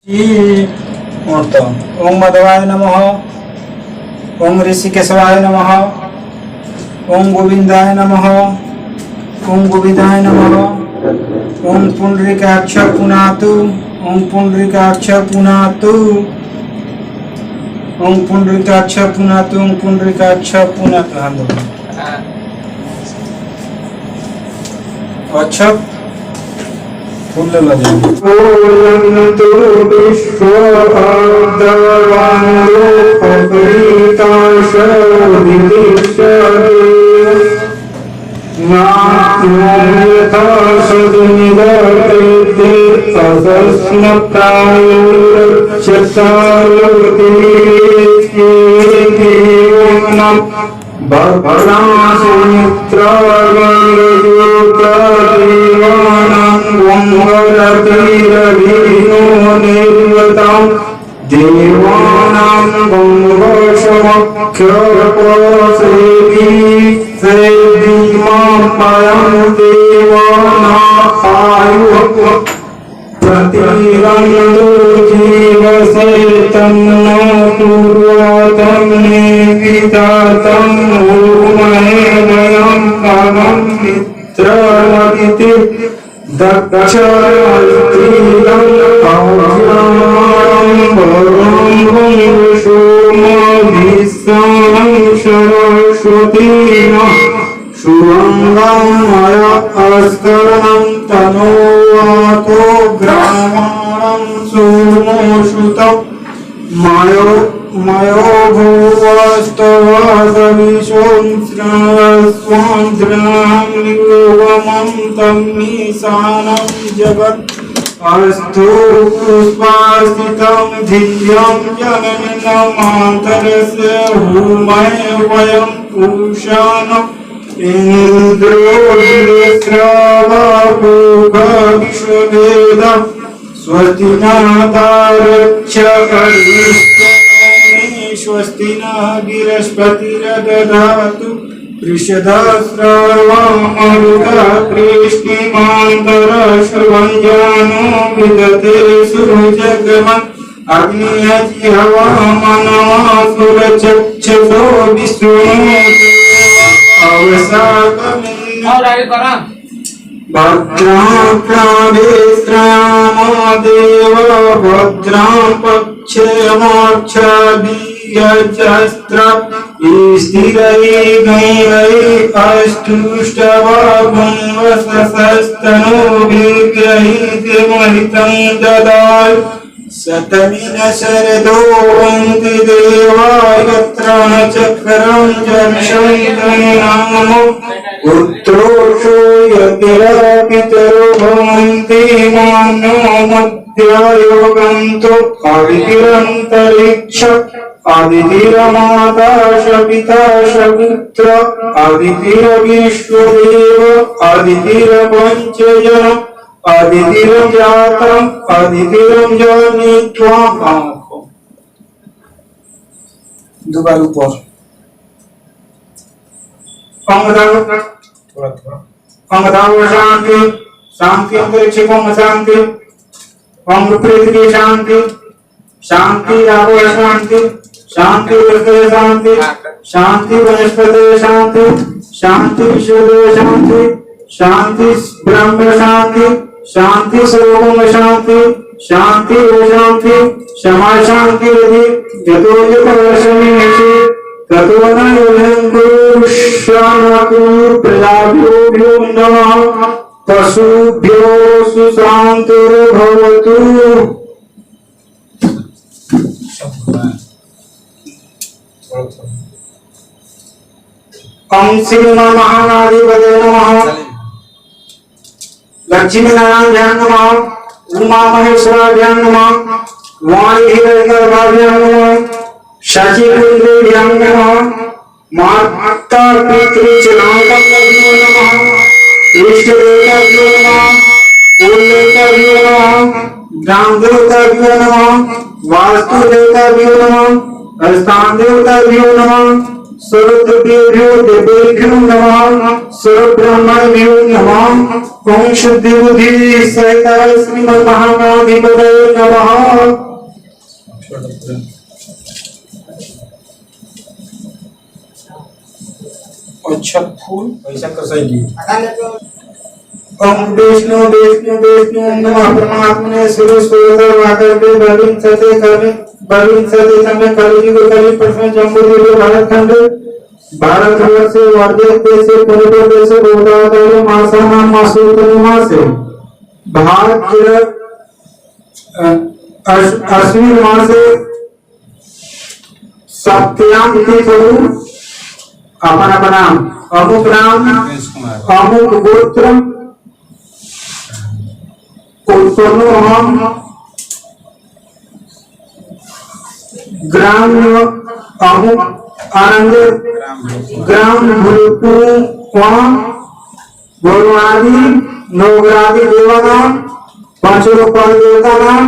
ओम मधवाय नमः। ओम ऋषिकेशवाय नमः। ओम गोविंदाय नमः। ओम गोविंदाय नमः। ओम पुंडरीकाक्ष पुनातु। ओम पुंडरीकाक्ष पुनातु। ओम पुंडरीकाक्ष पुनातु। ओम पुंडरीकाक्ष पुनातु। अच्छा फूल लगे ओयन्तु विश्वपादावान्दो अपरीताशोदितिष्यते नात्मयथा सदनिदाते असस्मत्तायो रक्षतालोकेतीवनं भद्रासुमित्रागणयोगादेवानां गङ्गरतिरभिनो निर्वतां देवानां गङ्गशमक्षरपसेवी सेविमां देवानायुः प्रतिरन्दो जीवसे तन्नो पूर्वतं नेवितातं भूमहेमयं कामं मित्रमदिति दक्षरस्त्रीरं औषधं वरुणं सोमभिस्सानं सरस्वतीना सुरंगं मया अस्करणं तनोवातो ग्रामाणं सोमोषुतं मयो भुवस्तवागविशों श्रवस्वान्द्रां लिङ्गमं तमीशानं जगत् अस्तु पुष्पास्थितं धियं जननिनमान्तरस्य भूमये वयं पूषाणम् इंद्रो विश्ववेद स्वस्ति नातारक्षकरिष्टोमि स्वस्ति न गिरस्पतिरदधातु वृषधस्रवमरुतः कृष्णिमान्तरश्रवञ्जानो विदते सुरजगमन् अग्नियजिहवामनवासुरचक्षसो विष्णुते भद्रां प्राणेश्रयामो देव भद्रां पक्षमक्षभिर्यजस्त्र स्थिरैर्गैरैः अष्टुष्टवागुंवसस्तनोभिर्गृहीतमहितं ददातु शतमिन शरदो वन्ति देवा यत्र न चक्रं जर्षन्तनामो पुत्रोषो यतिरापितरो भवन्ति मानो मध्यायोगन्तो अदितिरन्तरिक्ष अदितिरमाता शपिता शपुत्र अदितिरविश्वदेव अदितिरपञ्चजन अदितिरं जातम् अदितिरं जनित्वा आँखों दोबारा ऊपर अंगदाव शांति शांति अंतरिक्ष को शांति अंग प्रेत की शांति शांति रावण शांति शांति वृक्ष शांति शांति वनस्पति शांति शांति विश्व शांति शांति ब्रह्म शांति शांति सर्वभौम शांति शांति शांति क्षमा शांति यदि जतो जतवर्षमेषु ततो न योजन्तु प्रजाभ्यो नमः पशुभ्यो सुशान्तिर्भवतु ओम श्री महानाधिपते नमः लक्ष्मी नारायण नमः उमा महेश्वराभ्यां नमः वाणी हिरण्यगर्भाभ्यां नमः शशिकुंडेभ्यां नमः माता पितृचराभ्यो नमः इष्टदेवताभ्यो नमः कुलदेवताभ्यो नमः ग्रामदेवताभ्यो नमः वास्तुदेवताभ्यो नमः स्थानदेवताभ्यो नमः सर्वदेवेभ्यो देवेभ्यो नमः सर्वब्रह्मणेभ्यो नमः ओम शुद्धि बुद्धि सहिताय श्रीमन्महागणाधिपतये नमः। अच्छा फूल ऐसा कसाई ओम विष्णु विष्णु विष्णु नमः परमात्मने शिव सुरधर वाकर के बलिन सते समय कलयुग को कलि प्रथम जम्बूद्वीप भारत खंड भारतवर्ष से वर्धे देश से पूर्व देश से गोदावरी मासाना मासूतनुमा से भारत अश्विन मास से सप्तयाम तिथि अपना नाम अमुक नाम अमुक गोत्र उत्पन्नो हम ग्राम अमुक आनंद ग्राम भूलपुआदि नवग्रादी देवानाम पंचलोकपाल देवता नाम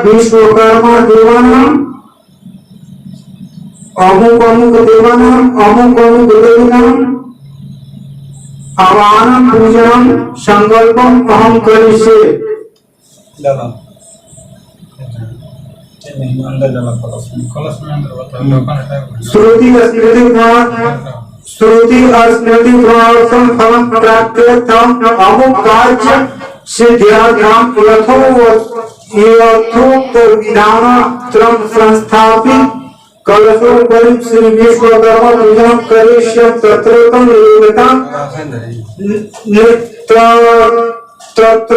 विश्वकर्मा देवानाम अमुक अमुक देवानाम अमुक अमुक देवीनाम आवाहनम पूजनम संकल्पम अहम करिष्ये। डाला नहीं अंदर डाला कलश में अंदर बता श्रुति स्मृति प्रमाणम फलम प्राप्त्यर्थम अमुक कार्य सिद्ध्यार्थम यथोक्त विधान त्रम संस्थापित कलशोपरि श्री विश्वकर्मा पूजनम करिष्यम तत्रतम योगताम तत्र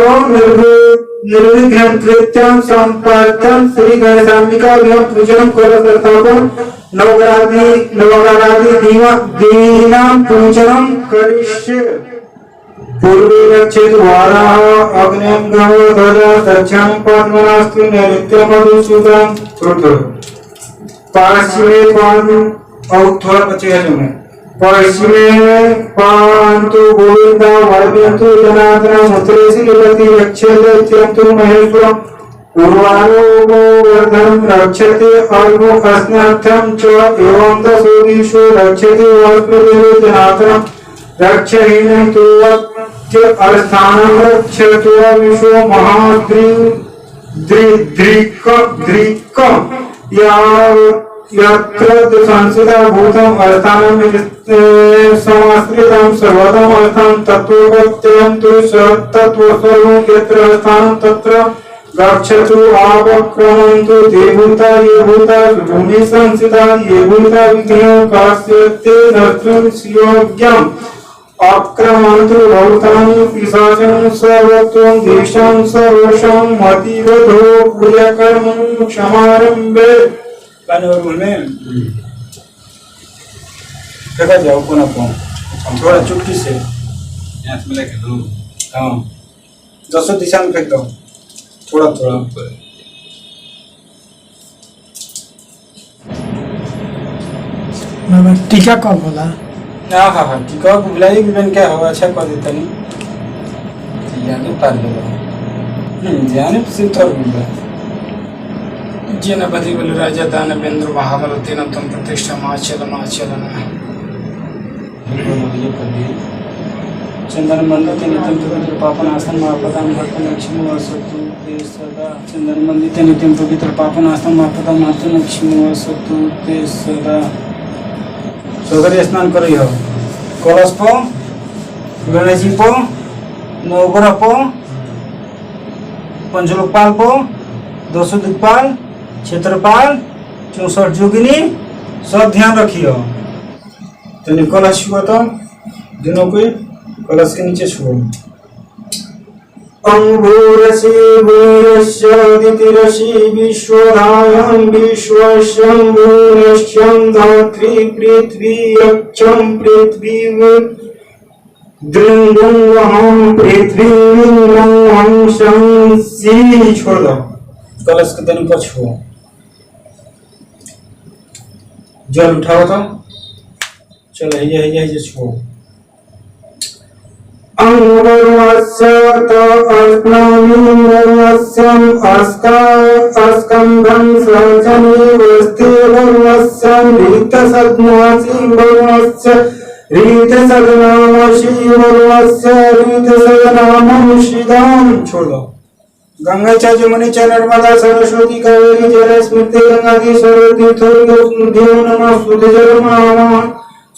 निर्विघ्नं कृत्यं संपत्तं श्री गणेशाम्बिका पूजनम कलशस्थापन नवग्रहादि दीनां पूजनम करिष्ये। पूर्वे गच्छेत् वाराः अग्निं गहो ददा दक्षिणं पद्मनास्तु नैऋत्यं मधुसूदनं श्रुतः पश्चिमे और थोड़ा बचेगा जो में पश्चिमे पांतु गोविंदा वाद्यंतु जनार्दन उत्तरेशि लिखति रक्षेत्यंतु महेश्वरम पूर्वानो वर्धनम रक्षते अर्घो अस्नाथम च एवं दशोदिषु रक्षते वर्षदेव जनार्दन रक्षहीनं तु अस्थानं रक्षतो विश्व महाद्रिक यत्र संस्कृता भूतम अर्थानं समाश्रितं सर्वतम अर्थं तत्त्वगत्यं तु तत्त्वस्वरूपं यत्र अर्थानं तत्र गच्छतु आवक्रमन्तु ते भूता ये भूता भूमि संस्थिता ये भूता विघ्नं कास्यते नष्टुं स्योग्यम् आक्रमन्तु भूतानि पिशाचं सर्वत्वं देशं सर्वशं मतिवधो कुर्यकर्मं क्षमारम्भे पानी और में फेंका जाओ कोना को थोड़ा चुटकी से हाथ में लेके दो हाँ 10 दिशा में फेंक दो थोड़ा थोड़ा मामा टीका कब होला? हाँ हाँ हाँ टीका बुलाई बिन क्या हो अच्छा कर देता नहीं जाने पार लगा जाने सिंथर बुला जनपति बलराजा दानवेंद्र महाभारती तम प्रतिष्ठा माचलन चंदन मंदिर नित्यम पवित्र पापन आसन महापदाम भक्तन लक्ष्मी वसतु ते सदा चंदन मंदिर नित्यम पवित्र पापन आसन महापदाम भक्तन लक्ष्मी वसतु ते सदा सगरे स्नान करी हो कलश पो गणेश जी पो नवग्रह पो पंचलोकपाल पो 200 दिक्पाल क्षेत्रपाल 64 जोगिनी सब ध्यान रखियो। तो कलश छुआ तो दोनों को कलश के नीचे छुओ। अंगूरसी वीरस्यदितिरसी विश्वधायं विश्वशंभुरस्यं धात्री पृथ्वी यक्षं पृथ्वी दृंगुंहं पृथ्वी विंगुंहं शंसी छोड़ दो कलश के दोनों पर छुओ। जल उठाओ तो चलो ये छुओ। अंगवर्णस्य अस्नामीवर्णस्यं अस्कंधं सर्जनी वस्ते वर्णस्य रीतसद्मासी वर्णस्य रीतसदनामशी वर्णस्य रीतसदनामशिदां छोड़ दो। गंगा जमुनीच्या नर्मदा सरस्वती कावेरी जलस्मृति गंगादी सर्वतीर्थो नमः सुधजलमानः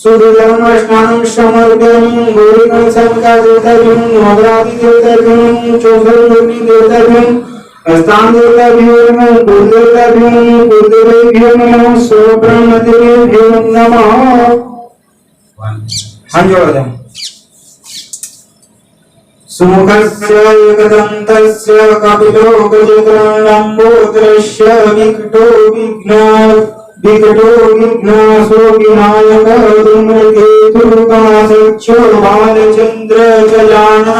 सूर्यजन्म स्नानं समर्पयामि गौरीगण सविता देवताभ्यो नवरात्रि देवताभ्यो चौधरी देवताभ्यो स्थान देवताभ्यो नमः कुलदेवताभ्यो नमः सर्वब्रह्मदेवेभ्यो नमः। हाथ जोड़ दो। सुमुखस्य एकदन्तस्य कपिलो गजक्रलम्बोदरस्य विकटो विघ्नासो विनायक धूमकेतुर्गणासख्यो बालचन्द्रजलानः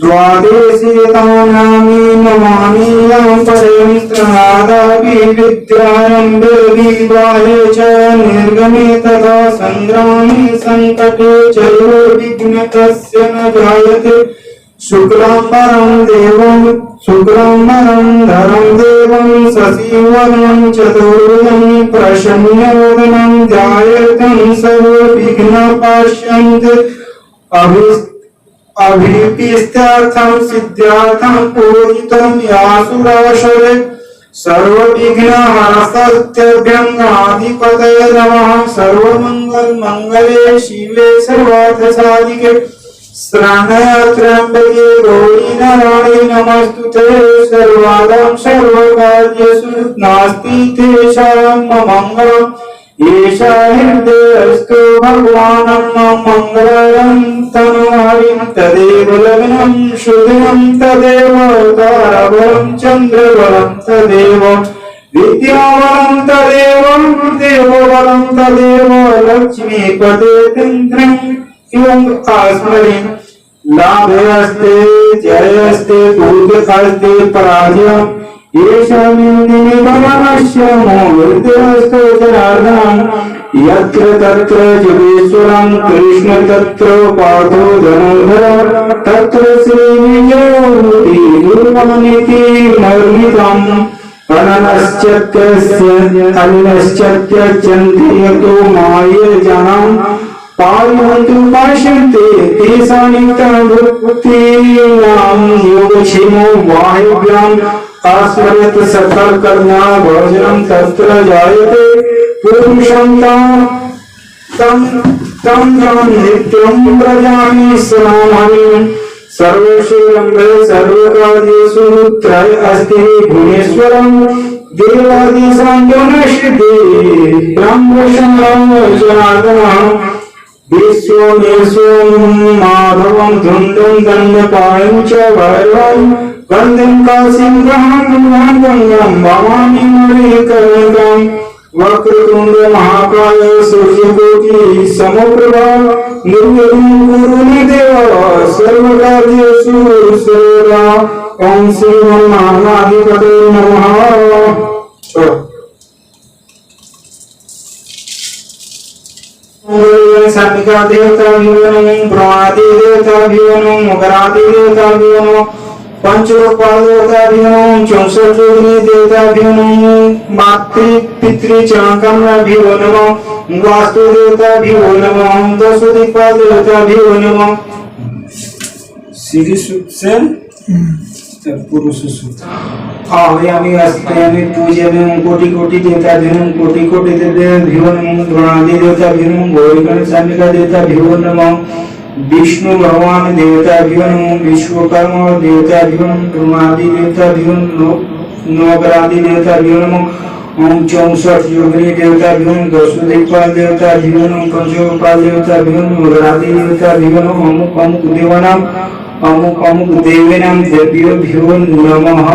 द्वादशेतानामी नमामि यं परयन्त्रनादापि विद्यारम्भे विवाहे च निर्गमे तथा सङ्ग्रामे सङ्कटे चैव विघ्नकस्य न जायते शुक्लाम्बरं धरं देवं शशिवर्णं चतुर्भुजं प्रसन्नवदनं ध्यायेतं सर्वविघ्नपाश्यन्ते अभीप्सितार्थं सिद्ध्यार्थं पूजितं यासुराशरे सर्वविघ्नहरस्तेभ्यं आदिपतये नमः। सर्वमङ्गलमङ्गले शिवे सर्वार्थसाधिके शरण्ये गौरी नारायणी नमस्तुते। सर्वादां सर्वकार्येषु नास्ति तेषां मङ्गलम् एषा हृदयस्तु भगवान् मङ्गलं तनोहरिं तदेव लग्नं शुभं तदेव ताराबलं चन्द्रबलं तदेव विद्याबलं तदेव देवबलं तदेव लक्ष्मीपदे तन्त्रं किं आस्मरिं लाभेऽस्ते जयस्ते दुर्गस्ते पराजयम् येषामिन्दिनि भवनस्य मोहृदयस्तो जनार्दनं यत्र तत्र जगेश्वरं कृष्ण तत्र पार्थो धनुर्धर तत्र श्रीविजयोति दुर्वानिति मर्मितम् अननश्चत्यत्यचन्ति यतो माये जनम् पायन्तु पाश्यन्ते तेषानित्यं भुक्तीनां योगक्षेमो वायुभ्याम् आस्मरत सकल कर्मा भोजनं तत्र जायते पुरुषं तं नित्यं व्रजामि स्मरामि सर्वशीलम्बे सर्वकार्येषु त्रय अस्ति भुवनेश्वरं देवादिसाङ्गनश्यते ब्रह्मशरणं विश्वमेश्वरं माधवं धुन्दं दण्डपाणिं च भैरवं वंदं काशीं गंगं भवानी मणिकर्णिकां वक्रतुंड महाकाय सूर्यकोटि समप्रभा निर्विघ्नं कुरु मे देव सर्वकार्येषु सर्वदा। ओम श्री महागणाधिपतये नमः। सात्विका देवताभ्यो नमः ब्रह्मादि देवताभ्यो नमः मकरादि देवताभ्यो नमः पंचलोकपाल देवताभ्यो नमः 64 योगिनी देवताभ्यो नमः मातृ पितृ चरणकमलाभ्यो नमः वास्तु देवताभ्यो नमः दशदिक्पाल देवताभ्यो नमः। श्री सूक्त से पुरुष सूक्त आह्वयामि अस्मयामि पूजयामि कोटि कोटि देवताभ्यो नमः कोटि कोटि देवताभ्यो नमः द्रोणादि देवताभ्यो नमः गौरीगण सामिका देवताभ्यो नमः विष्णु भगवान देवताभ्यो नमः विश्वकर्मा देवताभ्यो नमः ब्रह्मादि देवताभ्यो नमः नवग्रहादि देवताभ्यो नमः ओम 64 योगिनी देवताभ्यो नमः दशदिक्पाल देवताभ्यो नमः पंचलोकपाल देवताभ्यो नमः मकरादि देवताभ्यो नमः अमुक अमुक देवानां अमुक अमुक देवेनां देव्योभ्यो नमः।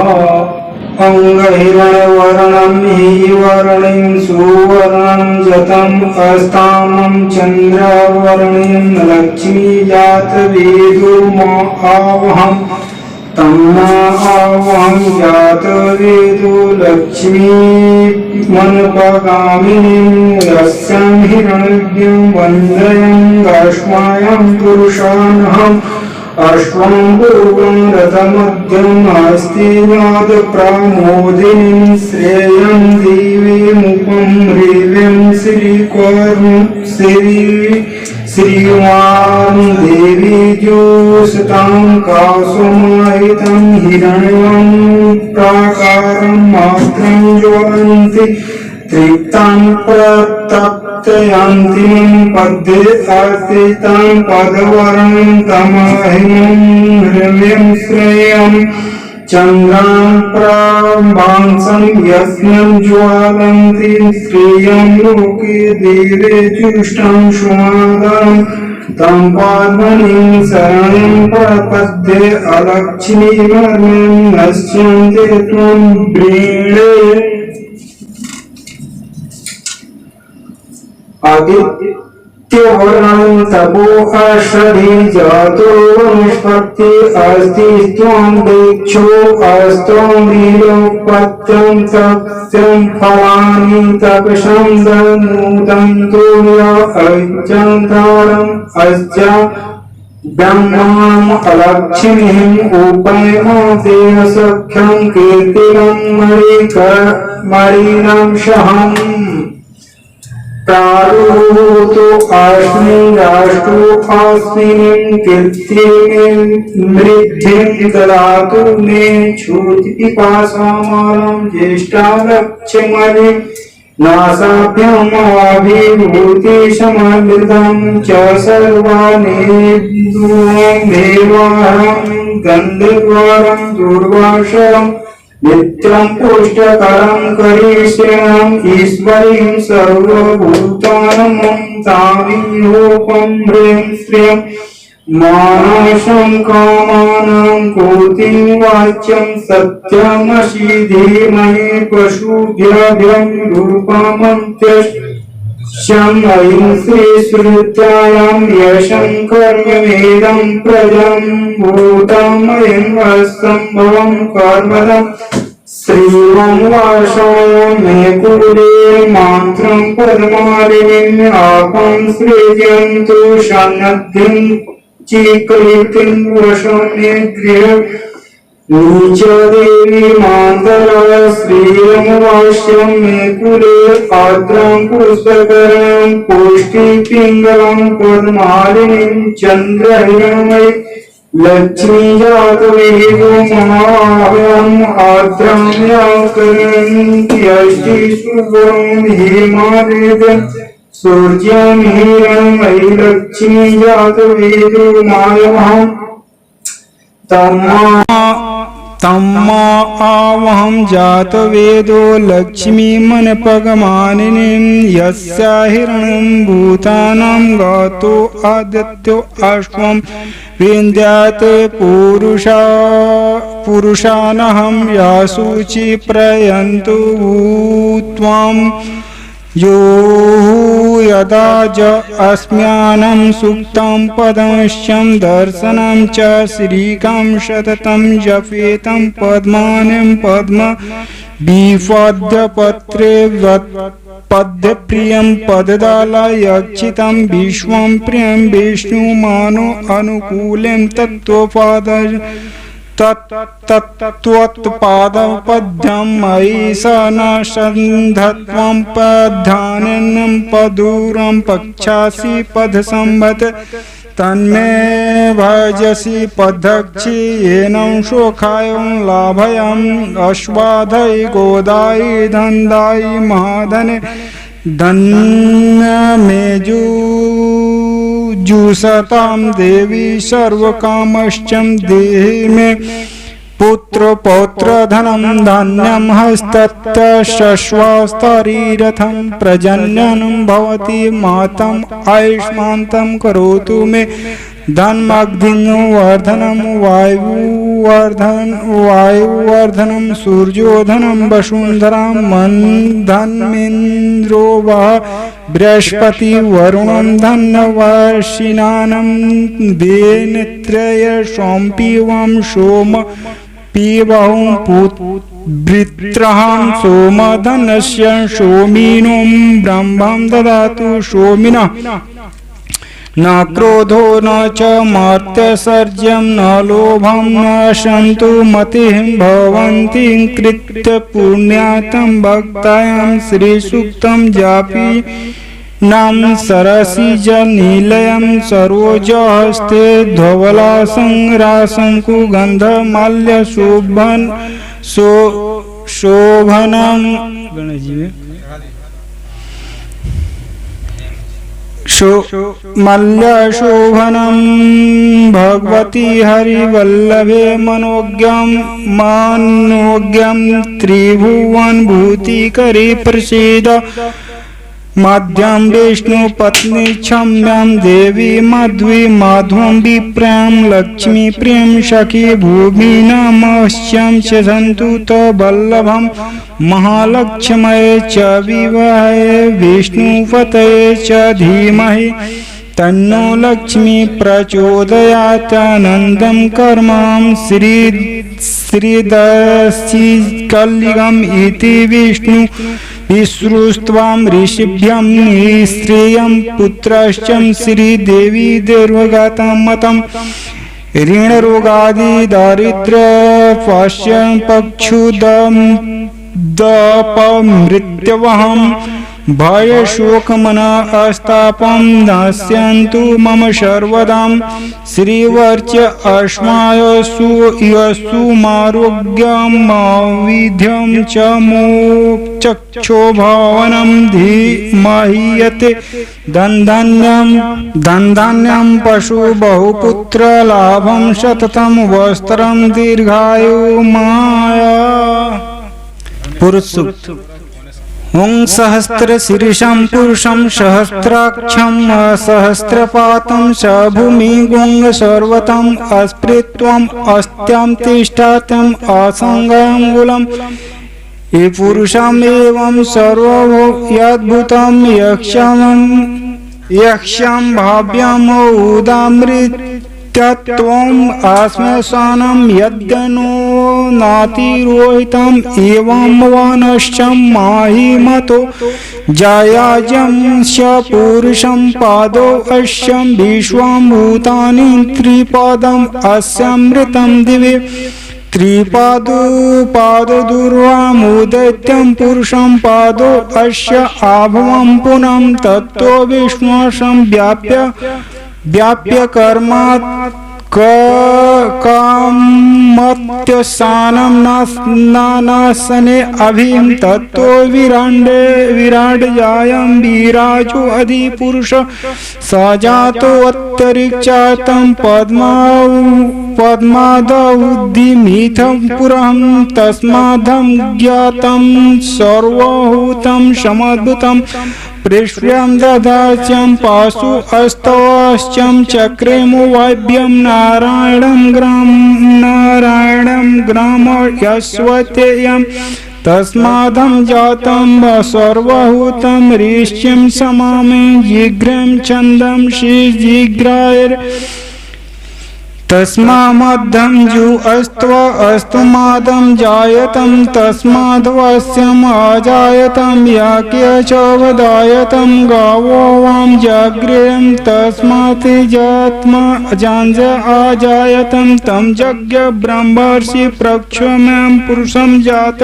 अंगहिरणवर्णं हिवर्णं सुवर्णं जतं अस्तामं चन्द्रवर्णं लक्ष्मी जातवेदो आवहं तम्मा आवहं जातवेदो लक्ष्मी मनपगामिनीं यस्यां हिरण्यं वन्दयं अश्वायां पुरुषानहम् अश्वं पूर्वं रथमध्यम् अस्ति नादप्रमोदिनीं श्रेयं देवीमुपं ह्रीं श्रीवां देवी ज्योत्स्तां कासुमाहितं हिरण्यं प्राकारं मात्रं ज्वलन्ति तृप्तां प्रतप्तयन्तीं पद्ये अस्थितां पदवर्णं तमहिमं हृम्यं श्रेयं चन्द्रां प्रभांसं यस्मिन् ज्वलन्ति श्रियं लोके देवे जुष्टं सुमादरं तं पद्मनिं शरणं प्रपद्ये अलक्ष्मीवर्णं नश्यन्ते त्वं वृणे आदित्यवर्णं तपो अषधि जातो वनस्पति अस्ति त्वं वृक्षो अस्त्वं वीरोपत्यं सस्यं फलानि तपसं दनुतं तुर्य अचन्तारम् अस्य ब्रह्माणम् अलक्ष्मीम् उपैमो देवसख्यं कीर्तिरं मरीणं शहम् प्रारुतो अस्मि राष्ट्रो अस्मिन् कीर्तिं मृद्धिं ददातु मे क्षुत्पिपासामलं ज्येष्ठालक्ष्यमणि नासाभ्यमभिभूतिसमृद्धं च सर्वाणि देवाहं गन्धर्वं दुर्वासरम् नित्यं पुष्टकरं करिष्यामि ईश्वरीं सर्वभूतानां तामिरूपं ह्रीं श्रियं मानसं कामानां कोटिं वाच्यं सत्यमसि धीमहि पशुभ्यः रूपमन्त्यश्यम् ऐं श्रीश्रुत्यां यशं कर्ममेदं प्रजं भूतमयं असम्भवं कर्मदम् श्रीवं वासं मे कुले मात्रं पद्मालिनीम् आपं सृजन्तु सन्नद्धिं चीकृतिं वशं मे गृह नीच देवी मातरः श्रियं वास्यं मे कुले आर्द्रं पुष्पकरं पुष्टिपिङ्गलं पद्मालिनीं चन्द्रहिरण्मयी लक्ष्मी जातवेदो महाव्यम् आर्द्रं व्याकरन्त्यष्टि सुवरं हेमावेदं सूर्यं हिरण्मयी लक्ष्मी जातवेदो मायमहम् तम्मा आवहं जातवेदो लक्ष्मीमनपगमानिनीं यस्या हिरण्यं भूतानां गातो आदित्यो अश्वं विन्द्यात् पुरुषानहं यासूचि प्रयन्तु त्वां यो यदा ज अस्म्यानं सुक्तं पदमश्यं दर्शनं च श्रीकां सततं जपेतं पद्मानं पद्म विपद्यपत्रे पद्यप्रियं पददालयक्षितं विश्वं प्रियं विष्णुमानो अनुकूलं तत्त्वपाद तत्त्वत्पादपद्यं मयि स न सन्धत्वं पद्धानं पदूरं पक्षासि पदसंवत् तन्मे भजसि पदक्षि येनं शोखायं लाभयम् अश्वाधै गोदायि धन्दायि महाधने धन्यमेजु जुषतां देवी सर्वकामश्चं देहि मे पुत्र पौत्र धनं धान्यं हस्तत्य शश्वस्तरीरथं प्रजननं भवति मातम् आयुष्मान्तं करोतु मे धनमग्निवर्धनं वायुवर्धनं सूर्योधनं वसुन्धरां धन्मेन्द्रो वा बृहस्पति वरुणं धन्यवासिनानं वेनित्रय सोमपिवं सोम पीबहुं पुत्रहं सोमधनस्य सोमिनो ब्रह्मं ददातु सोमिनः न क्रोधो न च मार्त्यसर्ज्यं न लोभं न सन्तु मतिः भवन्ति कृत्य पुण्यातं भक्तायां श्रीसूक्तं जापि नाम सरसिजनिलयं सरोजहस्ते धवलासं रासं कुगन्धमाल्यशोभनं मल्यशोभनं भगवती हरिवल्लभे मनोज्ञं त्रिभुवनभूतिकरी प्रसीद माध्यम विष्णु पत्नी क्षम्यां देवी माध्वी माध्वं विप्रां लक्ष्मी प्रियं सखी भूमि नमस्यं च सन्तु तो वल्लभं महालक्ष्मये च विवाहे विष्णुपतये च धीमहि तन्नो लक्ष्मी प्रचोदयात् आनन्दं कर्मां श्रीदस्यकलिगम् इति विष्णु विश्रुस्त्वां ऋषिभ्यं निःश्रेयं पुत्रश्चं श्रीदेवी देवगातं मतं ऋणरोगादि दारिद्र्यपाशं पक्षुदपमृत्यवहं भयशोकमनस्तापं नास्यन्तु मम सर्वदां श्रीवर्च्य अस्मायसु यस्सुमारोग्यमाविध्यं च मोक्षोभावनं धीमहि दन्धान्यं पशु बहुपुत्रलाभं सततं वस्त्रं दीर्घायुमाया पुरुषसूक्त ओं सहस्रशीर्षं पुरुषं सहस्राक्षं सहस्रपातं स भूमि गोंग सर्वतम् अस्पृत्वम् अस्त्यां तिष्ठात्यम् असंगयंगुलम् ये पुरुषमेवं सर्वभूतयद्भुतं यक्ष्यं भाव्यम् उदामृत्यत्वम् अस्मशानं यद्यनो नातिरोहितम् एवं वानश्चं माहिमतो जयाजं स पुरुषं पादो अश्यं विश्वं भूतानि त्रिपादम् अस्यमृतं दिवे त्रिपादुर्वामुदैत्यं पुरुषं पादो अस्य आभवं पुनः तत्तो विष्णुशं व्याप्य कर्मात् कामत्यसानं नानासने अभिं तत्तो विराडजायं विराजो अधिपुरुष स जातो अत्यरिक्षातं पद्मादौद्धिमिथं पुरं तस्माद्धं ज्ञातं सर्वभूतं समद्भुतं पृष्ठ्यं ददाच्यं पाशु अस्तवश्चं चक्रेमो वाभ्यं नारायणं ग्राम यस्वतेयं तस्मादं जातं सर्वभूतं ऋष्यं समामे जिघ्रं छन्दं श्रीजिघ्रायर तस्मामद्धं जु अस्तमादं जायतं तस्माद्वस्यम् अजायतं याज्ञ च वदायतं गावो वां जाग्रेयं तस्मात् जात्म अजायतं तं यज्ञ ब्रह्मर्षि प्रक्षम्यं पुरुषं जात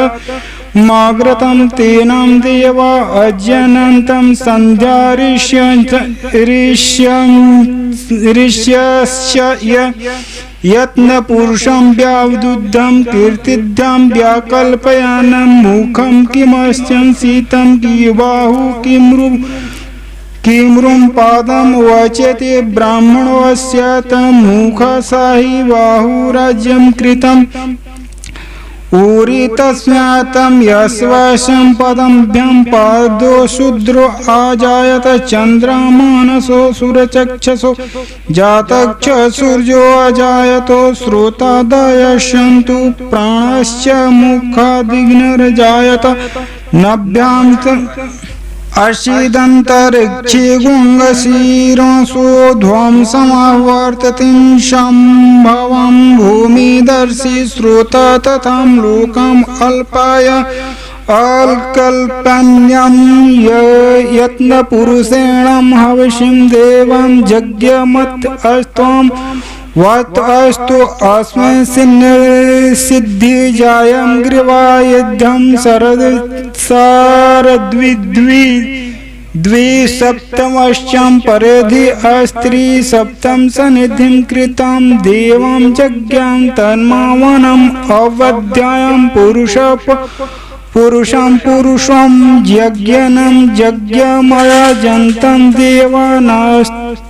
माग्रतं तेनां देवा अज्ञानन्तं संध्या ऋष्यस्य यत्न पुरुषं व्यावदुद्धं कीर्तिद्धं व्याकल्पयानं मुखं किमस्यं शीतं किबाहु किमृं पादं वचते ब्राह्मणोऽस्य तमुखसाहि बाहुराज्यं कृतम् ऊरी तस्मातं यस्वशं पदम्भ्यं पादो शूद्रो आजायत चन्द्रमानसो सुरचक्षसो जातक्ष सूर्यो अजायतो श्रोतादयशन्तु प्राणश्च मुखादिग्निर्जायत नभ्यां अशीदन्तरिक्षे गुङ्गशीरसोध्वं समावर्ततिं शम्भवं भूमिदर्शि श्रोत तथां लोकम् अल्पाय अल्कल्पन्यं यत्नपुरुषेण हविषीं देवं यज्ञमत् अस्त्वं वत् अस्तु अस्मै सिद्धिजायं ग्रीवायुधं द्विसप्तमश्चं परिधि अस्त्री सप्तम सनिधिं कृतं देवं यज्ञं तन्मावनम् अवध्यायं पुरुषं यज्ञनं यज्ञमयजन्तं देवानास्तानि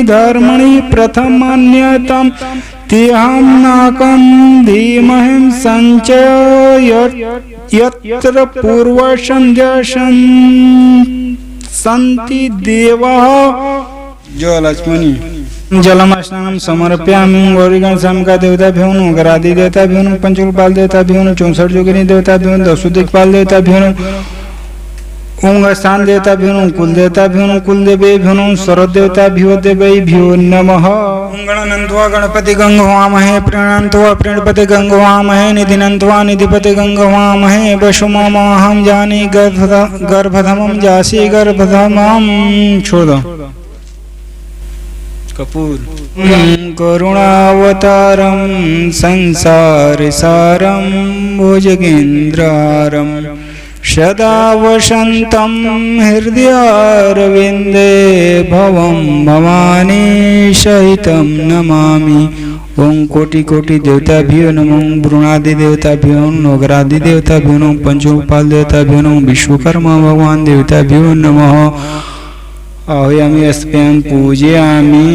धर्मणि प्रथमन्यतं तेहं नाकं धीमहिं संचय यत्र पूर्वसंध्या सन्ति देवाः। जय लक्ष्मणी जलमस्नानं समर्पयामि गौरीगण समका देवताभ्यो नमः गरादि देवताभ्यो नमः पंचकपाल देवताभ्यो नमः 64 योगिनी देवताभ्यो नमः 10 दिक्पाल देवताभ्यो नमः ओम स्थान देवताभ्यो नमः कुल देवताभ्यो नमः कुल देवेभ्यो नमः सर्व देवताभ्यो देवैभ्यो नमः। गणनन्त्वा गणपति गंगवामहे प्रणन्तवा प्रणपति गंगवामहे निधिनन्त्वा निधिपति गंगवामहे वसुमामहं जानी गर्भधमं जासी गर्भधमं छोड़ दो कपूर। करुणावतारं संसारसारं भुजगेन्द्रहारं सदा वसन्तं हृदयारविन्दे भवं भवानी सहितं नमामि। ओम कोटि कोटि देवताभ्यो नमः ब्रूणादि देवताभ्यो नगरादि देवताभ्यो नमः पंचोपाल देवताभ्यो नमः विश्वकर्मा भगवान देवताभ्यो नमः। आह्वयामि अस्मभ्यं पूजयामि।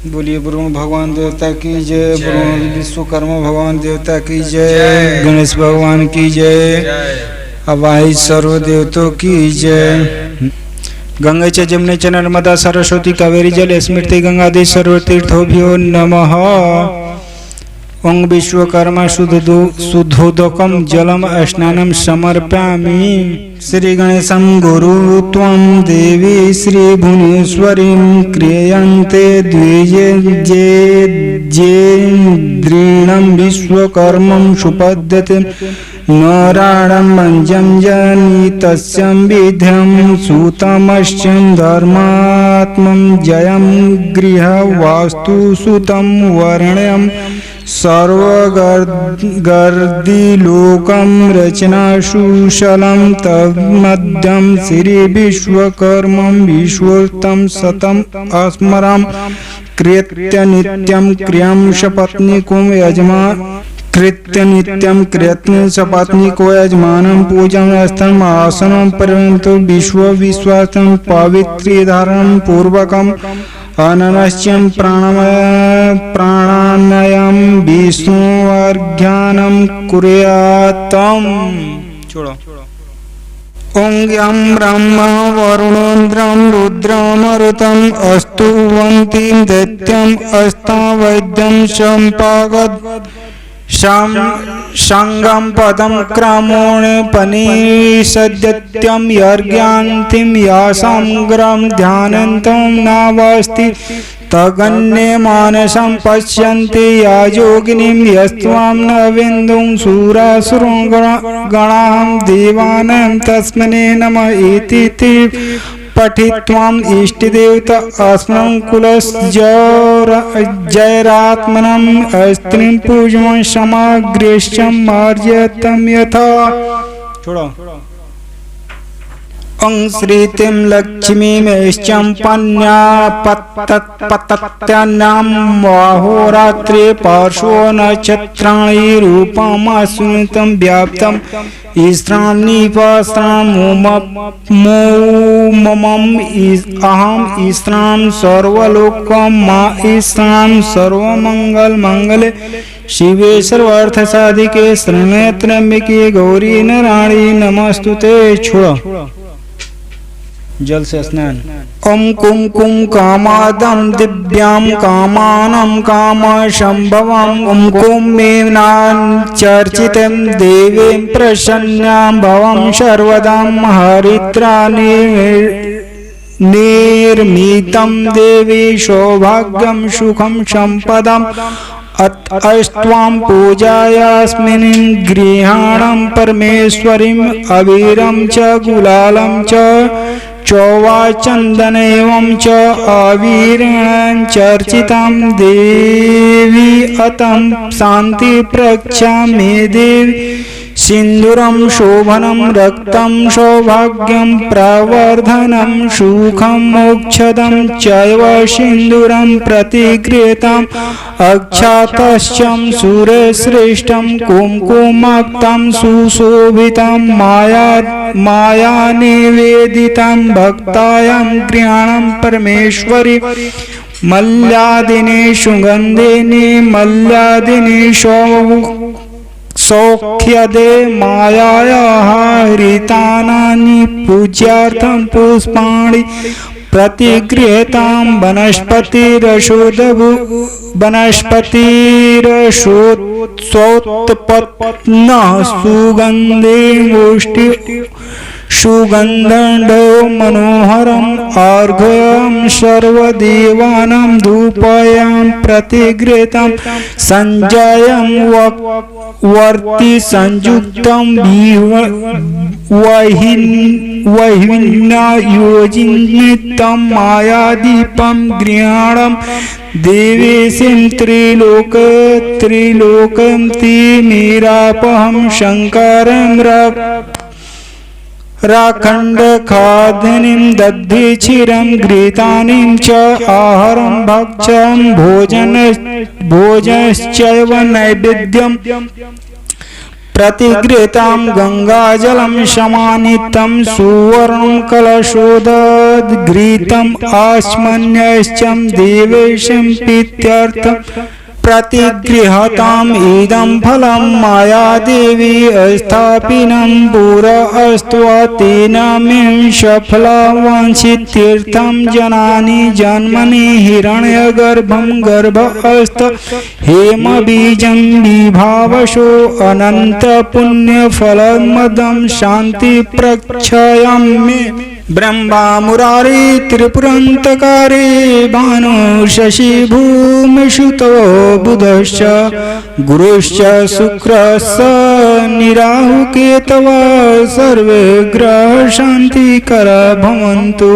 बोलिए ब्रह्म भगवान देवता की जय, ब्रह्म विश्वकर्मा भगवान देवता की जय, गणेश भगवान की जय, अवाही सर्व देवताओं की जय। गंगे च जमुने च नर्मदा सरस्वती कावेरी जल स्मृति गंगादि सर्वतीर्थोभ्यो नमः। ओं विश्वकर्मा शुद्धोदकं जलम स्नानं समर्पयामि। श्री गणेशं गुरु त्वं देवी श्री भुवनेश्वरीं क्रियन्ते द्विजेन्द्रीणं विश्वकर्मं सुपद्यते नारायणं मञ्जं जनितस्यं विध्यं सूतमश्चं धर्मात्मं जयं गृहवास्तु सुतं वर्ण्यं सर्वगर्दिलोकं रचनाशुशलं तन्मध्यं श्री विश्वकर्मं विश्वोत्तं सतम् अस्मरां कृत्य नित्यं क्रियं सपत्नीको यजमान कृत्य नित्यं कृत्य सपत्नीको यजमानं पूजं स्थलं आसनं पर्यन्तं विश्वासं पवित्रीधारणं पूर्वकम् अननश्यं प्राणायाम विष्णुवर्ज्ञानं कुर्यात्तम्। ओं यं ब्रह्म वरुणेन्द्रं रुद्रमरुतं स्तुवन्तीं दैत्यम् अस्तावैद्यं सम्पागत् संगम पदम क्रमोणपनिषद्यत्यं यर्ज्ञान्तिं यासाग्रं ध्यानन्तं नावस्ति तगन्ये मानसं पश्यन्ति या योगिनीं यस्त्वां न विन्दुं शूरासुरो गणां देवानां तस्मै नमः इति पठित्वाम् इष्टदेवता अस्मं कुलजैरात्मनं स्त्रीं पूजनं समाग्रेश्यं मार्जयतं यथा। ओं श्रीतिं लक्ष्मीमेश्चं पन्यापतत्पतत्यानां अहोरात्रे पार्श्वो नक्षत्राणि रूपमस्मितं व्याप्तं ईश्रां ममम् अहम् ईश्रां सर्वलोकं मा ईश्रां सर्वमङ्गलमङ्गले शिवे सर्वार्थसाधिके शरण्ये त्र्यम्बके गौरी नारायणी नमस्तुते। छोड़ो जल से स्नान। ओम कुमकुम कामादम दिव्याम कामानम काम संभवम ओम कुमेनान चर्चितम देवीं प्रसन्नां भवं सर्वदा हरिद्राणि निर्मितं देवी सौभाग्यं सुखं संपदम् अस्त्वां पूजायास्मिन् गृहाणं परमेश्वरीं अबीरं च गुलालं च चौवाचन्दनेवं च अवीरेण चर्चितां देवी अतं शान्ति प्रक्षामि देवी सिन्दूरं शोभनं रक्तं सौभाग्यं प्रवर्धनं सुखं मोक्षदं चैव सिन्दूरं प्रतिगृहीतम् अक्षातश्चं सूर्यश्रेष्ठं कुङ्कुमाक्तं सुशोभितं माया निवेदितं भक्तायां गृहाणं परमेश्वरी मल्यादिनी सुगन्धिनी मल्यादिनी सौख्यदे मायायाः हरितानानि पूज्यार्थं पुष्पाणि प्रतिगृहीतां वनस्पतिरसोत्पन्नः सुगन्धो मनोहरम् अर्घ्यं सर्वदेवानां धूपयां प्रतिगृहीतं संजयं वर्ति संयुक्तं वह्नियोजितं मायादीपं गृहाणं देवेशं त्रिलोकं तिमिरापहं शङ्करं राखण्डखादिनीं दधिक्षीरं घृतानीं च आहारं भक्ष्यं भोजनश्चैव नैवेद्यम् प्रतिगृहीतां गंगाजलं समानितं सुवर्णं कलशोदघृतम् आचमन्यश्चं देवेशं प्रीत्यर्थं प्रतिगृहताम् इदं फलं मायादेवी स्थापिनं पुरस्त्वतेन मे सफलवाञ्छितीर्थं जनानि जन्मनि हिरण्यगर्भं गर्भस्थ हेमबीजं विभावसो अनन्तपुण्यफलमदं शान्तिप्रक्षयं मे ब्रह्मा मुरारी त्रिपुरन्तकारी भानु शशि भूमिसुतो बुधश्च गुरुश्च शुक्रश्च निराहुकेतव सर्वे ग्रह शान्तिकर भवन्तु।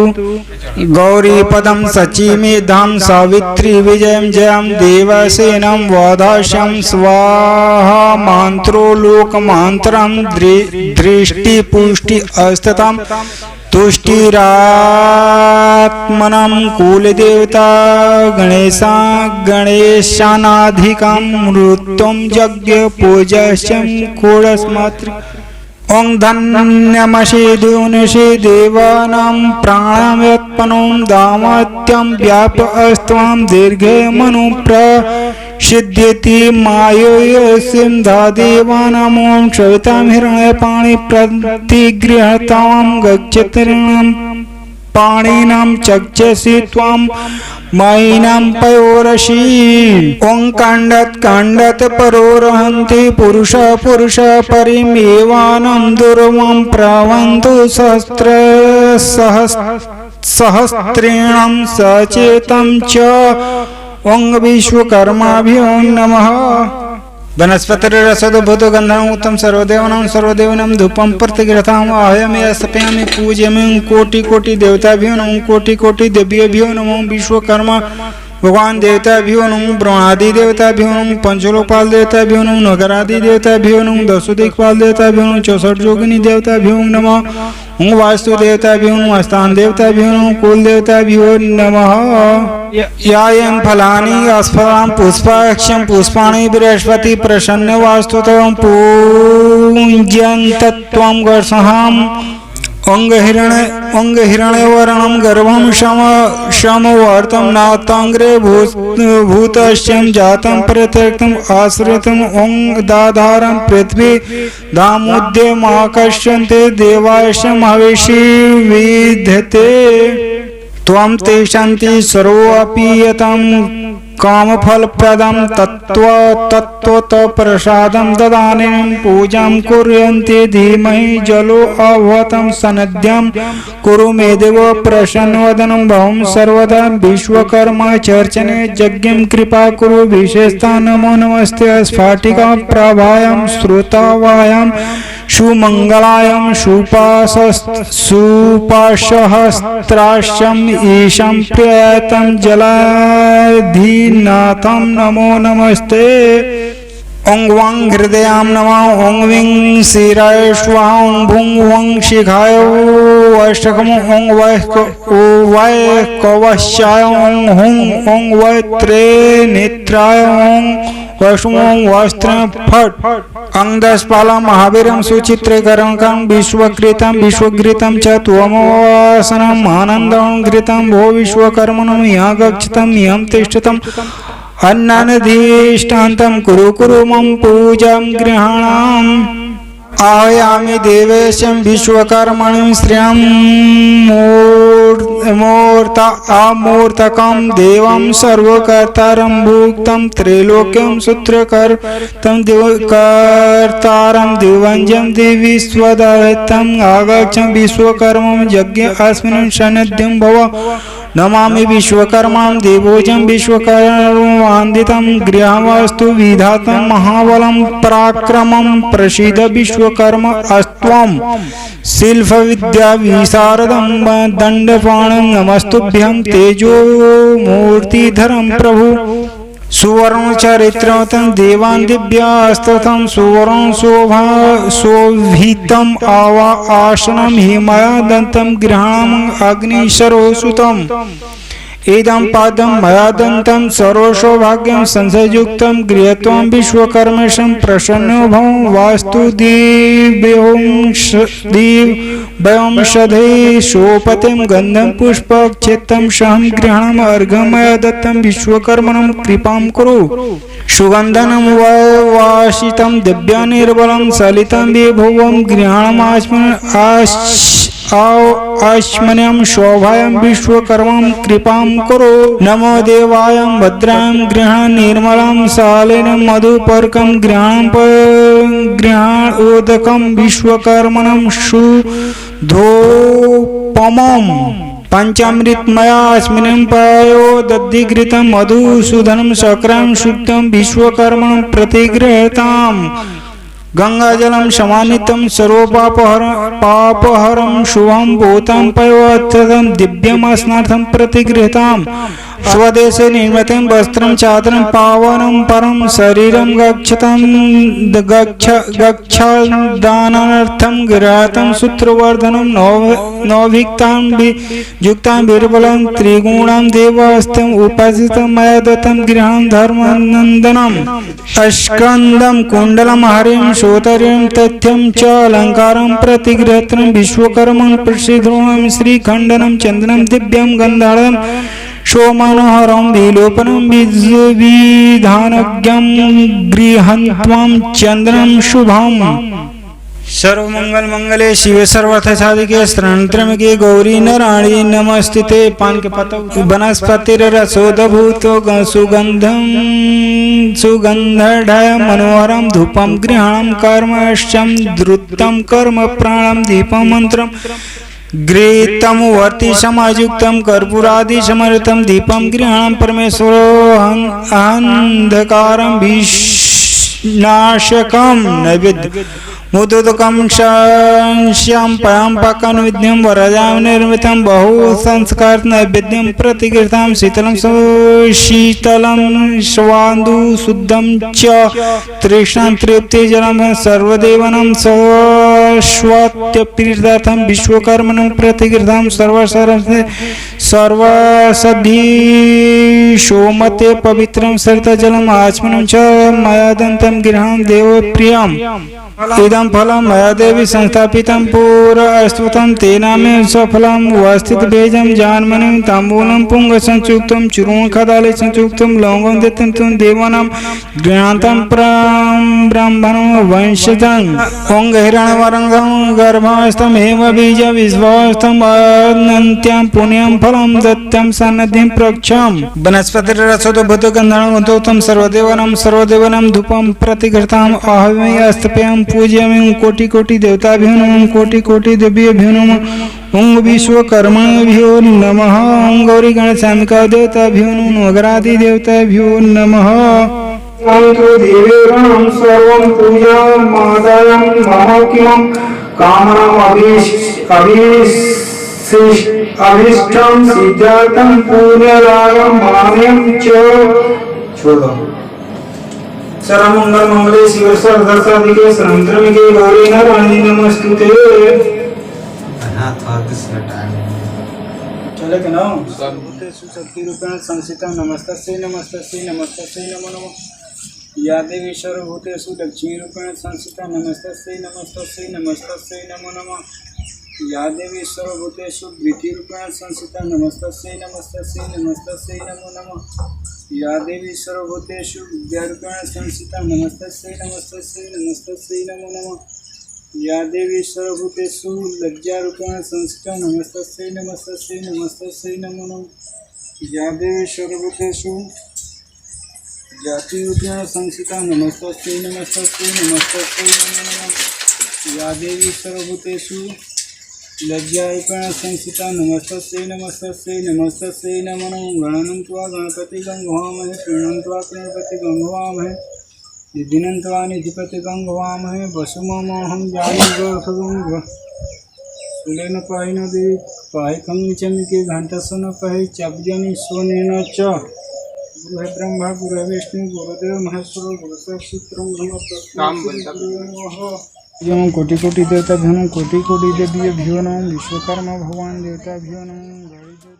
गौरीपदं सचीमेधां सावित्री विजयं जयं देवसेनं वधास्यं स्वाहा मान्त्रो लोकमान्तरं दृष्टिपुष्टि अस्ततां तुष्टिरात्मनं कुलदेवता गणेशानाधिकं मृत्युं यज्ञ पूजस्यं कोडस्मातृ ओं धन्यमसि द्युनसि देवानां प्राणव्युत्पन्नं दामत्यं व्यापस्त्वां दीर्घे मनु प्रसिद्ध्यति मायोयसिं धादेवानामों सवितां हिरण्यपाणि प्रतिगृहतां गच्छतिर्णां पाणिनां चक्षसि त्वां मायिनां पयोरसि ओं काण्डत् परोरहन्ति पुरुष परिमेवानं दुर्वं प्रवन्तु सहस्रेणं सचेतं च ओं विश्वकर्माभ्यो नमः। वनस्पतिरसोद्भूतो गन्धं उत्तम सर्वदेवानां धूपं प्रतिगृहीताम् आह्वयामि स्थापयामि पूजयामि कोटि देवताभ्यो नमो कोटि देव्येभ्यो नमो विश्वकर्मा भगवान देवताभ्यो नमो ब्रह्मादि देवताभ्यो नमो पंचलोकपाल देवताभ्यो नमो नगरादि देवताभ्यो नमो दशोदिक्पाल देवताभ्यो नमो 64 योगिनी देवताभ्यो नमः ओं वास्तु देवताभ्यो नमो स्थान देवताभ्यो नमो कुल देवताभ्यो नमः। यायं फलानि अस्फलां पुष्पाक्षं पुष्पाणि बृहस्पति प्रसन्न वास्तुतं पूज्यन्तं त्वं गर्षहां अंगहिरण्यवर्णं गर्भं समवर्तं नाताग्रे भूतश्चं जातं प्रत्यक्तम् आश्रितम् अंगदाधारं पृथ्वी दामुद्यमाकर्षन्ते देवाश्च हविषि विद्यते त्वं तेषान्ति सर्वोऽपि यतं कामफलप्रदं तत्त्वतः ददानीं पूजां कुर्वन्ति धीमहि जलो अवहतं सनद्यं कुरु मे देव प्रसन्नवदनं भवं सर्वदा विश्वकर्मा चर्चने यज्ञं कृपा कुरु विशेषता नमो नमस्ते स्फाटिका प्रभायां श्रुतावायां सुमंगलायां सुपाशहस्त्राश्यम् ईशं प्रियतं जलाधिनाथं नमो नमस्ते ओं वां हृदयां नमः ओं विं शिराय स्वाहा ओं भुं वं शिखाय वैष्ठकम् ओं वै कवश्याय ओं हुं ओं वै त्रे नेत्राय ओं वैष्णवं वस्त्र फट अंगदशपालं महावीरं सुचित्रकरं विश्वकृतं विश्वघृतं च त्वमवासनम् आनन्दं घृतं भो विश्वकर्मणं या गच्छतं यं तिष्ठतम् अन्नानधीष्टान्तं कुरु कुरु मम पूजां गृहाणाम् आयामि देवेशं विश्वकर्मणं श्रियं अमूर्तकं देवं सर्वकर्तारं भुक्तं त्रैलोक्यं सूत्रकर्तं कर्तारं दिवञ्जं दिविश्वदत्तम् आगच्छं विश्वकर्मं यज्ञ अस्मिन् सन्निध्यं भव नमामि विश्वकर्मां देवोजं विश्वकर्मान्वितं गृहवास्तु विधातं महाबलं पराक्रमं प्रसीद विश्वकर्म अस्त्वं शिल्पविद्या विशारदं दण्डपाणं नमस्तुभ्यं तेजो मूर्तिधरं प्रभु सुवर्ण चरित्रवतं देवान् दिव्यास्ततं सुवर्ण शोभितम् आसनं हिमयादन्तं गृहाणम् अग्निशरोसुतम् इदं पादं मया दन्तं सर्वसौभाग्यं संशयुक्तं गृहीत्वा विश्वकर्मेशं प्रसन्नो भव वास्तु दिव्यंशधे सोपतिं गन्धं पुष्पक्षेत्रं सहं गृहाणम् अर्घमया दत्तं विश्वकर्मणं कृपां कुरु सुगन्धनं वासितं दिव्यानिर्बलं सलितं विभुवं गृहाणमास्मन्यं शोभायां विश्वकर्मां कृपां कुरु नमो देवाय भद्रां गृहाण निर्मलं शालिनं मधुपर्कं गृहाणोदकं विश्वकर्मणं शुद्धोपमम् पंचामृतमया अस्मिन् पायो दधिघृतं मधुसूदनं शर्करां शुद्धं विश्वकर्मणं प्रतिगृह्यताम् गंगाजलं समानितं सर्वपापहरं शुभं भूतं पयोत्थं दिव्यमस्नार्थं प्रतिगृहीताम् स्वदेशे निर्मितं वस्त्रं चादरं पावनं परं शरीरं गच्छदानार्थं गृहीतं सूत्रवर्धनं नवभिक्तां युक्तां बीरबलं त्रिगुणं देवास्तं उपासितं मया दत्तं गृहं धर्मनन्दनम् अस्कन्दं कुण्डलं हरिं सोतर्यं तथ्यं च अलङ्कारं प्रतिगृहीतं विश्वकर्मं प्रसिद्धं श्रीखण्डनं चन्दनं दिव्यं गन्धाढ्यं सोमनोहरं विलोपनं विधानज्ञं गृहन्त्वं चन्द्रं शुभम् सर्वमंगल मंगले शिवे सर्वार्थ साधिके शरणत्रयम्बके गौरी नारायणी नमस्ते पान के पत्तों वनस्पतिरसोदभूतो सुगंधढ़ मनोहरं धूपं गृहाणं कर्मश्चं द्रुतं कर्म प्राणं दीपं मंत्रं गृहीतं वर्ति समायुक्तं कर्पूरादि समर्पितं दीपं गृहाणं परमेश्वरोऽहंकारं विनाशकं नैवेद्य मुदुदकं श्यां पयां पाकं विद्यं वरजां निर्मितं बहु संस्कार नैवेद्यं प्रतिगृहीतं शीतलं स्वादु शुद्धं च तृष्णां तृप्ति जलं सर्वदेवनं स्वस्वत्यप्रीत्यर्थं विश्वकर्मणं प्रतिगृहीतं सर्वसद्धि सोमते पवित्रं सरितजलम् आचमनं च मया दन्तं गृहां देवप्रियम् इदं फलं मया देवी संस्थापितं पूर्वस्तुतं तेना मे सफलं वस्थित बीजं जान्मनि ताम्बूलं पुंगसंयुक्तं चूर्णखदाले संयुक्तं लौंगं दत्तं देवानां गृहान्तं ब्राह्मणं वंशजं ओं हिरण्यवर्णं गर्भस्थमेव बीज विश्वस्थं अनन्त्यं पुण्यं फलं दत्तं सन्नद्धिं प्रक्षं वनस्पतिरसतो भूतगन्धं सर्वदेवानां धूपं प्रतिघृताम् आहवै अस्तप्यं पूज्यामि कोटि कोटि देवताभ्यो नमः कोटि कोटि देव्यभ्यो नमः ओं विश्वकर्मभ्यो नमः ओं गौरी गणेशाम्बिका देवताभ्यो नमः नगरादि देवताभ्यो नमः देवेरं सर्वं पूजामादायं महौकिमं कामनाम् अभीष्टं सिद्धार्थं पुण्यरागं मान्यं च छोड़ो सर्वमंगल मंगले शिव सर्वसाधिके संतरमिके गौरी नारायणी नमस्तुते चले के ना शक्ति रूपेण संस्थिता नमस्तस्यै नमस्तस्यै नमस्तस्यै नमो नमः या देवी सर्वभूतेषु लक्ष्मी रूपेण संस्थिता नमस्तस्यै नमस्तस्यै नमस्तस्यै नमो नमः या देवी सर्वभूतेषु वृत्ति रूपेण संस्थिता नमस्तस्यै नमस्तस्यै नमस्तस्यै नमो नमः या देवी सर्वभूतेषु विद्यारूपेण संस्थिता नमस्तस्यै नमस्तस्यै नमस्तस्यै नमो नमः या देवी सर्वभूतेषु लज्जारूपेण संस्थिता नमस्तस्यै नमस्तस्यै नमस्तस्यै नमो नमः या देवी सर्वभूतेषु जातिरूपेण संस्थिता नमस्तस्यै नमस्तस्यै नमस्तस्यै नमो नमः या देवी सर्वभूतेषु लज्जारूपेण संस्थिता नमस्तस्यै नमस्तस्यै नमस्तस्यै नमो नमः गणनं त्वा गणपतिगं भवामहे प्रणं त्वा गणपतिगं भवामहे निधिनं त्वा निधिपतिगं भवामहे वसुममोहं जानीगोर्भगं सुलेन पाहि न देवी पाहि खंचमिके घण्टसन पाहि चाब्जनि स्वनेन च गुरुः ब्रह्मा गुरुः विष्णु गुरुदेव महेश्वर गुरुसाक्षात् ब्रह्म यम कोटि कोटि देवताभ्यो नमः कोटि कोटि देवीभ्यो नमः विश्वकर्मा भगवान देवताभ्यो नमः।